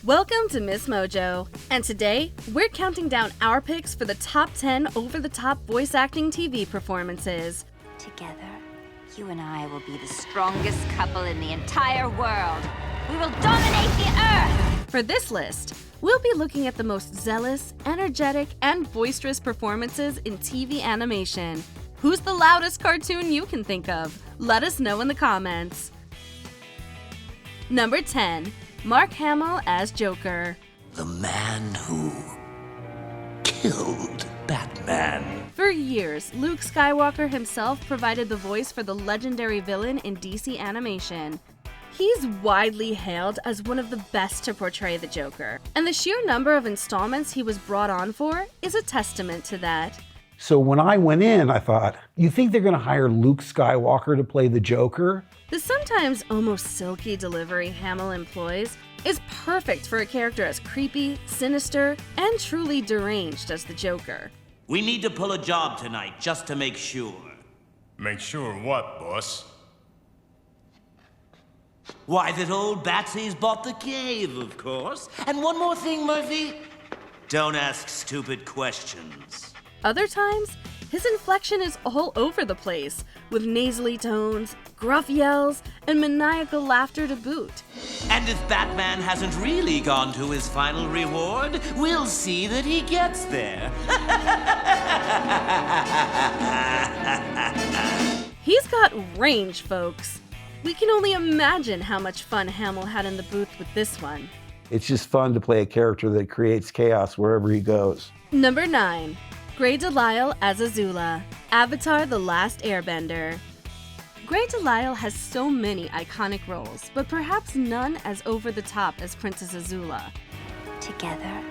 Welcome to MsMojo, and today we're counting down our picks for the top 10 over-the-top voice acting TV performances. Together, you and I will be the strongest couple in the entire world. We will dominate the earth! For this list, we'll be looking at the most zealous, energetic, and boisterous performances in TV animation. Who's the loudest cartoon you can think of? Let us know in the comments. Number 10. Mark Hamill as Joker. The man who killed Batman. For years, Luke Skywalker himself provided the voice for the legendary villain in DC animation. He's widely hailed as one of the best to portray the Joker, and the sheer number of installments he was brought on for is a testament to that. So when I went in, I thought, you think they're going to hire Luke Skywalker to play the Joker? The sometimes almost silky delivery Hamill employs is perfect for a character as creepy, sinister, and truly deranged as the Joker. We need to pull a job tonight just to make sure. Make sure what, boss? Why, that old Batsy's bought the cave, of course. And one more thing, Murphy. Don't ask stupid questions. Other times, his inflection is all over the place, with nasally tones, gruff yells, and maniacal laughter to boot. And if Batman hasn't really gone to his final reward, we'll see that he gets there. He's got range, folks. We can only imagine how much fun Hamill had in the booth with this one. It's just fun to play a character that creates chaos wherever he goes. Number 9. Grey DeLisle as Azula, Avatar: The Last Airbender. Grey DeLisle has so many iconic roles, but perhaps none as over-the-top as Princess Azula. Together,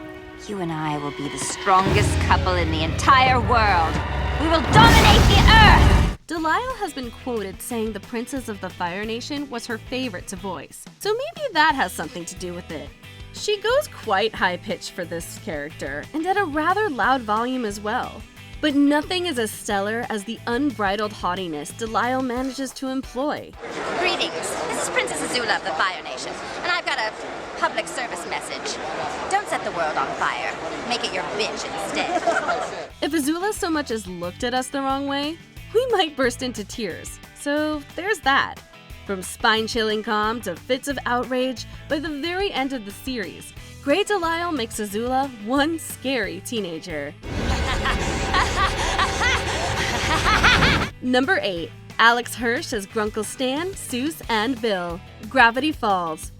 you and I will be the strongest couple in the entire world. We will dominate the earth! DeLisle has been quoted saying the Princess of the Fire Nation was her favorite to voice, so maybe that has something to do with it. She goes quite high-pitched for this character, and at a rather loud volume as well. But nothing is as stellar as the unbridled haughtiness DeLisle manages to employ. Greetings. This is Princess Azula of the Fire Nation, and I've got a public service message. Don't set the world on fire. Make it your bitch instead. If Azula so much as looked at us the wrong way, we might burst into tears. So there's that. From spine-chilling calm to fits of outrage, by the very end of the series, Grey DeLisle makes Azula one scary teenager. Number 8. Alex Hirsch as Grunkle Stan, Seuss, and Bill. Gravity Falls.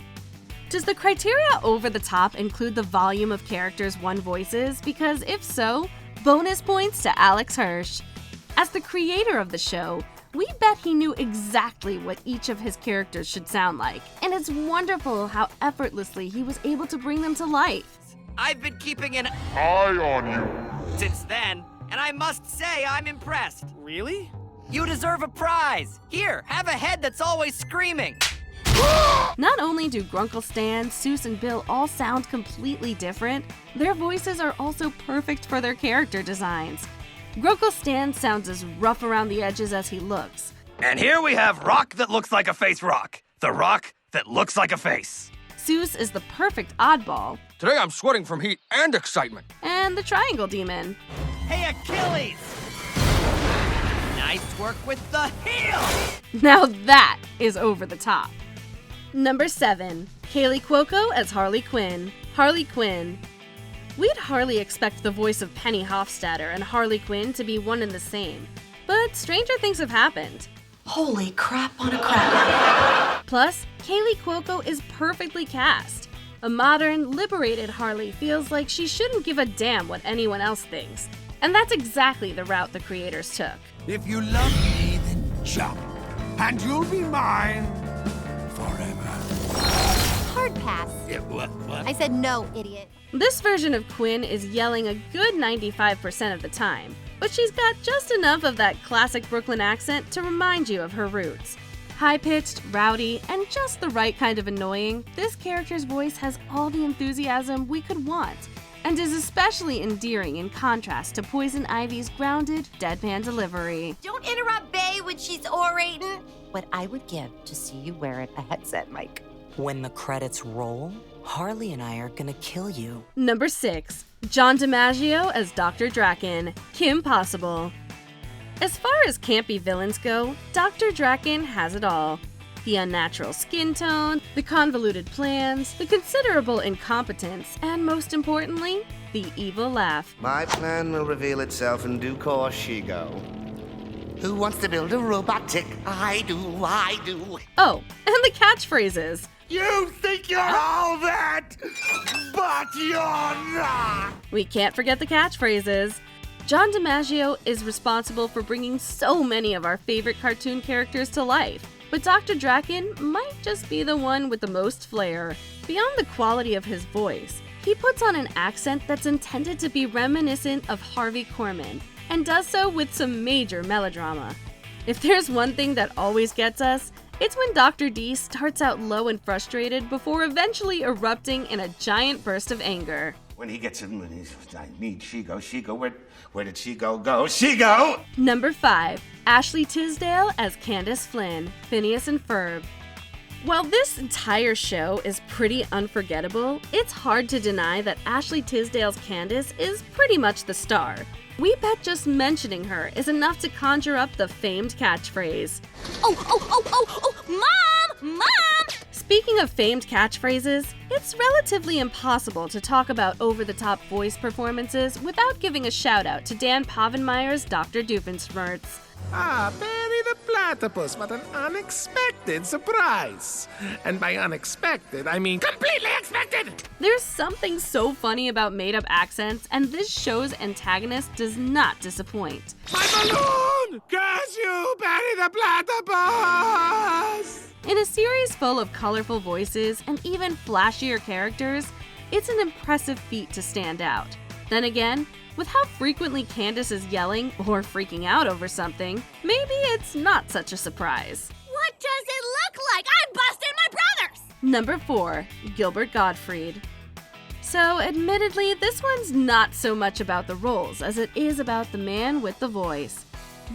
Does the criteria over the top include the volume of characters one voices? Because if so, bonus points to Alex Hirsch. As the creator of the show, we bet he knew exactly what each of his characters should sound like, and it's wonderful how effortlessly he was able to bring them to life. I've been keeping an Eye on you. since then, and I must say I'm impressed. Really? You deserve a prize. Here, have a head that's always screaming. Not only do Grunkle Stan, Seuss, and Bill all sound completely different, their voices are also perfect for their character designs. Grunkle Stan sounds as rough around the edges as he looks. And here we have Rock that looks like a face rock. The Rock that looks like a face. Seuss is the perfect oddball, Today I'm sweating from heat and excitement. and the Triangle Demon. Hey, Achilles! Nice work with the heel! Now that is over the top. Number 7. Kaley Cuoco as Harley Quinn. Harley Quinn. We'd hardly expect the voice of Penny Hofstadter and Harley Quinn to be one and the same, but stranger things have happened. Holy crap on a cracker. Plus, Kaley Cuoco is perfectly cast. A modern, liberated Harley feels like she shouldn't give a damn what anyone else thinks, and that's exactly the route the creators took. If you love me, then jump, and you'll be mine forever. Hard pass. Yeah, what? I said no, idiot. This version of Quinn is yelling a good 95% of the time, but she's got just enough of that classic Brooklyn accent to remind you of her roots. High-pitched, rowdy, and just the right kind of annoying, this character's voice has all the enthusiasm we could want, and is especially endearing in contrast to Poison Ivy's grounded, deadpan delivery. Don't interrupt Bae when she's orating. What I would give to see you wearing a headset mic. When the credits roll, Harley and I are gonna kill you. Number 6. John DiMaggio as Dr. Draken, Kim Possible. As far as campy villains go, Dr. Draken has it all. The unnatural skin tone, the convoluted plans, the considerable incompetence, and most importantly, the evil laugh. My plan will reveal itself in due course, Shigo. Who wants to build a robotic? I do. Oh, and the catchphrases. You think you're all that, but you're not! We can't forget the catchphrases. John DiMaggio is responsible for bringing so many of our favorite cartoon characters to life, but Dr. Draken might just be the one with the most flair. Beyond the quality of his voice, he puts on an accent that's intended to be reminiscent of Harvey Korman, and does so with some major melodrama. If there's one thing that always gets us, it's when Dr. D starts out low and frustrated before eventually erupting in a giant burst of anger. When he gets in, I need Shigo. Shigo, where did Shigo go? Shigo! Number 5. Ashley Tisdale as Candace Flynn, Phineas and Ferb. While this entire show is pretty unforgettable, it's hard to deny that Ashley Tisdale's Candace is pretty much the star. We bet just mentioning her is enough to conjure up the famed catchphrase. Oh, Mom! Speaking of famed catchphrases, it's relatively impossible to talk about over-the-top voice performances without giving a shout-out to Dan Povenmire's Dr. Doofenshmirtz. Ah, Perry the Platypus, what an unexpected surprise. And by unexpected, I mean completely expected! There's something so funny about made-up accents, and this show's antagonist does not disappoint. My balloon! Curse you, Perry the Platypus! In a series full of colorful voices and even flashier characters, it's an impressive feat to stand out. Then again, with how frequently Candace is yelling or freaking out over something, maybe it's not such a surprise. What does it look like? I'm busting my brothers! Number 4. Gilbert Gottfried. So, admittedly, this one's not so much about the roles as it is about the man with the voice.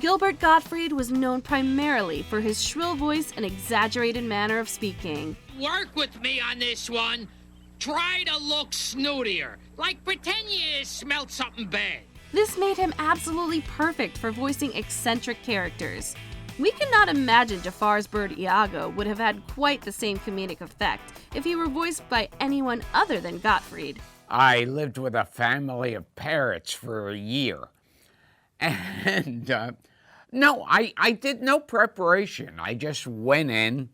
Gilbert Gottfried was known primarily for his shrill voice and exaggerated manner of speaking. Work with me on this one. Try to look snootier. Like pretend you smelled something bad. This made him absolutely perfect for voicing eccentric characters. We cannot imagine Jafar's bird Iago would have had quite the same comedic effect if he were voiced by anyone other than Gottfried. I lived with a family of parrots for a year. And, no, I did no preparation. I just went in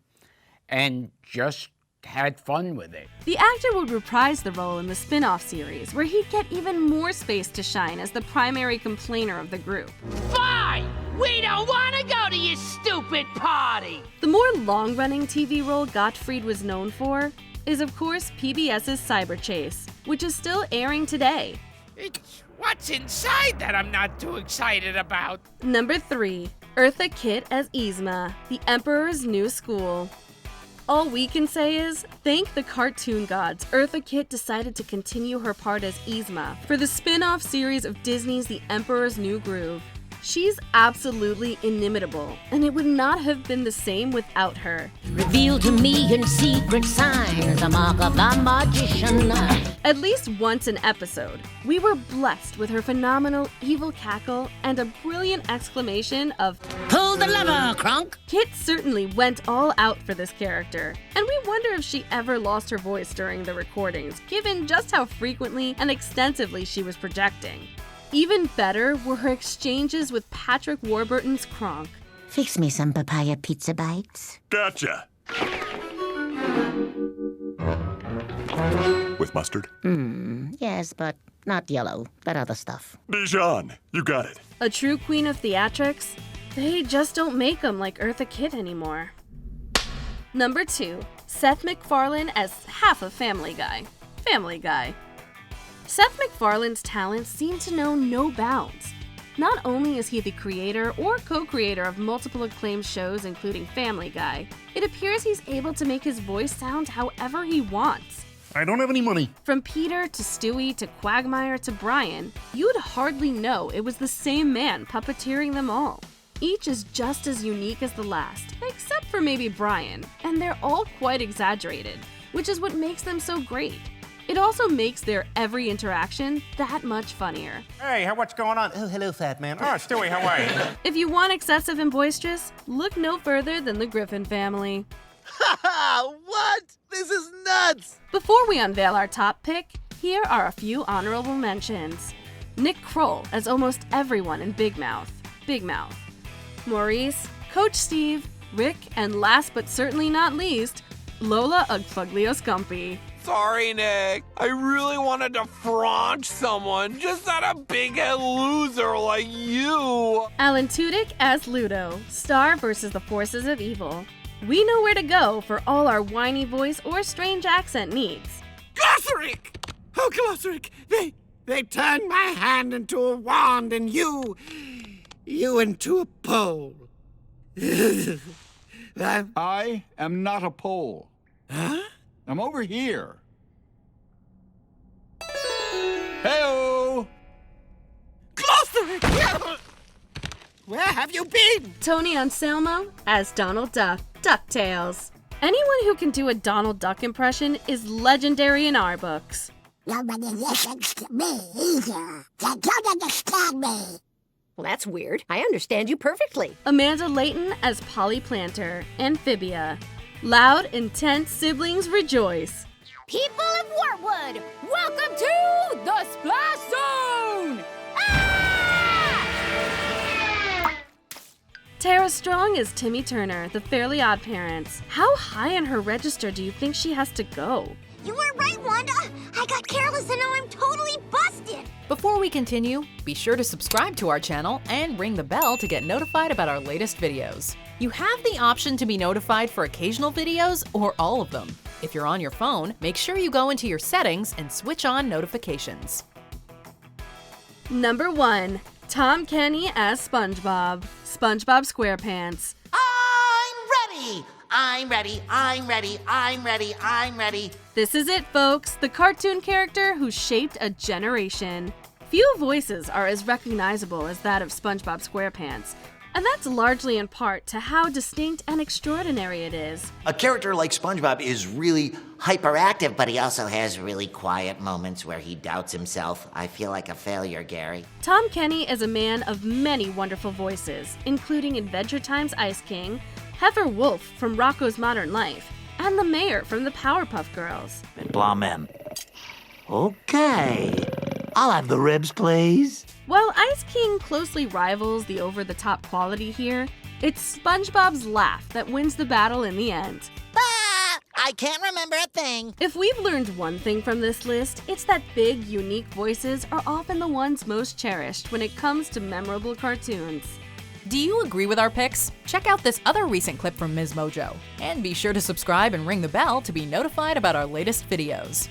and just had fun with it. The actor would reprise the role in the spin-off series, where he'd get even more space to shine as the primary complainer of the group. Fine! We don't want to go to your stupid party! The more long-running TV role Gottfried was known for is, of course, PBS's Cyber Chase, which is still airing today. What's inside that I'm not too excited about? Number 3. Eartha Kitt as Yzma, the Emperor's New School. All we can say is, thank the cartoon gods, Eartha Kitt decided to continue her part as Yzma for the spin-off series of Disney's The Emperor's New Groove. She's absolutely inimitable, and it would not have been the same without her. Reveal to me in secret signs, the mark of the magician. At least once an episode, we were blessed with her phenomenal evil cackle and a brilliant exclamation of, "Pull the lever, Kronk!" Kit certainly went all out for this character, and we wonder if she ever lost her voice during the recordings, given just how frequently and extensively she was projecting. Even better were her exchanges with Patrick Warburton's Kronk. Fix me some papaya pizza bites. Gotcha. With mustard? Yes, but not yellow. That other stuff. Dijon, you got it. A true queen of theatrics? They just don't make them like Eartha Kitt anymore. Number 2. Seth MacFarlane as half of Family Guy. Family Guy. Seth MacFarlane's talents seem to know no bounds. Not only is he the creator or co-creator of multiple acclaimed shows including Family Guy, it appears he's able to make his voice sound however he wants. I don't have any money. From Peter to Stewie to Quagmire to Brian, you'd hardly know it was the same man puppeteering them all. Each is just as unique as the last, except for maybe Brian, and they're all quite exaggerated, which is what makes them so great. It also makes their every interaction that much funnier. Hey, what's going on? Oh, hello, fat man. Oh, Stewie, how are you? If you want excessive and boisterous, look no further than the Griffin family. Ha! What? This is nuts! Before we unveil our top pick, here are a few honorable mentions. Nick Kroll as almost everyone in Big Mouth. Maurice, Coach Steve, Rick, and last but certainly not least, Lola Ugfuglio Scumpy. Sorry, Nick. I really wanted to fraunch someone, just not a big-head loser like you. Alan Tudyk as Ludo, Star versus the Forces of Evil. We know where to go for all our whiny voice or strange accent needs. Glossaric! Oh, Glossaric, they turned my hand into a wand and you into a pole. I am not a pole. Huh? I'm over here. Hey-o! Glossaric! Where have you been? Tony Anselmo as Donald Duck, DuckTales. Anyone who can do a Donald Duck impression is legendary in our books. Nobody listens to me either. They don't understand me. Well, that's weird. I understand you perfectly. Amanda Layton as Polly Planter, Amphibia. Loud, intense siblings rejoice. People of Wartwood, welcome to the Splash Zone! Tara Strong is Timmy Turner, the Fairly Odd Parents. How high on her register do you think she has to go? You were right, Wanda. I got careless and now I'm totally busted. Before we continue, be sure to subscribe to our channel and ring the bell to get notified about our latest videos. You have the option to be notified for occasional videos or all of them. If you're on your phone, make sure you go into your settings and switch on notifications. Number 1. Tom Kenny as SpongeBob, SpongeBob SquarePants. I'm ready. This is it, folks, the cartoon character who shaped a generation. Few voices are as recognizable as that of SpongeBob SquarePants, and that's largely in part to how distinct and extraordinary it is. A character like SpongeBob is really hyperactive, but he also has really quiet moments where he doubts himself. I feel like a failure, Gary. Tom Kenny is a man of many wonderful voices, including Adventure Time's Ice King, Heifer Wolf from Rocko's Modern Life, and the mayor from the Powerpuff Girls. Blamen. Okay. I'll have the ribs, please. While Ice King closely rivals the over-the-top quality here, it's SpongeBob's laugh that wins the battle in the end. I can't remember a thing. If we've learned one thing from this list, it's that big, unique voices are often the ones most cherished when it comes to memorable cartoons. Do you agree with our picks? Check out this other recent clip from MsMojo. And be sure to subscribe and ring the bell to be notified about our latest videos.